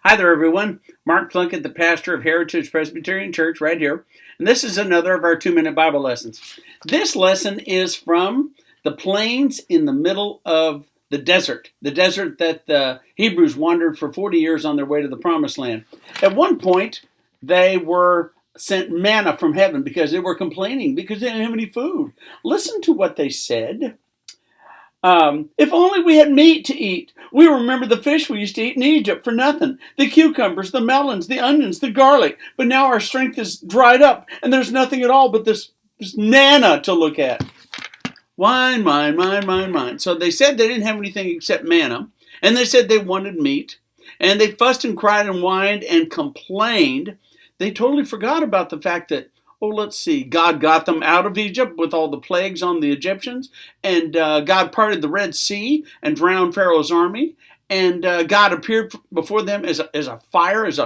Hi there, everyone. Mark Plunkett, the pastor of Heritage Presbyterian Church, right here. And this is another of our 2-minute Bible lessons. This lesson is from the plains in the middle of the desert that the Hebrews wandered for 40 years on their way to the Promised Land. At one point, they were sent manna from heaven because they were complaining because they didn't have any food. Listen to what they said. If only we had meat to eat. We remember the fish we used to eat in Egypt for nothing. The cucumbers, the melons, the onions, the garlic. But now our strength is dried up and there's nothing at all but this manna to look at. Whine. So they said they didn't have anything except manna. And they said they wanted meat. And they fussed and cried and whined and complained. They totally forgot about the fact that, let's see. God got them out of Egypt with all the plagues on the Egyptians. And God parted the Red Sea and drowned Pharaoh's army. And God appeared before them as a fire, as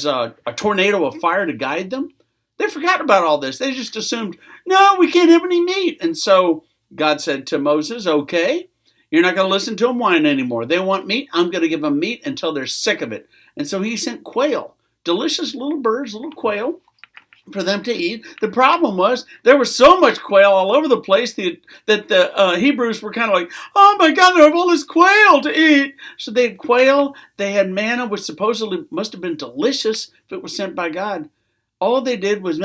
a tornado of fire to guide them. They forgot about all this. They just assumed, no, we can't have any meat. And so God said to Moses, okay, you're not going to listen to them whine anymore. They want meat. I'm going to give them meat until they're sick of it. And so he sent quail, delicious little birds, little quail, for them to eat. The problem was there was so much quail all over the place that the Hebrews were kind of like, oh my God, they have all this quail to eat. So they had quail, they had manna, which supposedly must have been delicious if it was sent by God. All they did was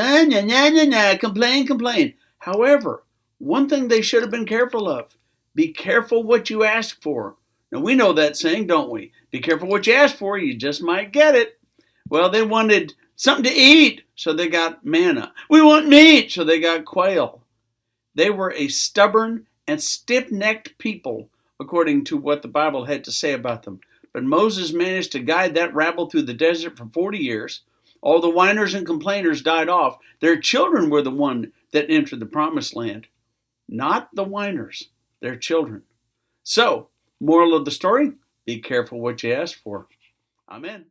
complain. However, one thing they should have been careful of, be careful what you ask for. Now we know that saying, don't we? Be careful what you ask for, you just might get it. Well, they wanted something to eat, so they got manna. We want meat, so they got quail. They were a stubborn and stiff-necked people, according to what the Bible had to say about them. But Moses managed to guide that rabble through the desert for 40 years. All the whiners and complainers died off. Their children were the one that entered the Promised Land. Not the whiners, their children. So, moral of the story, be careful what you ask for. Amen.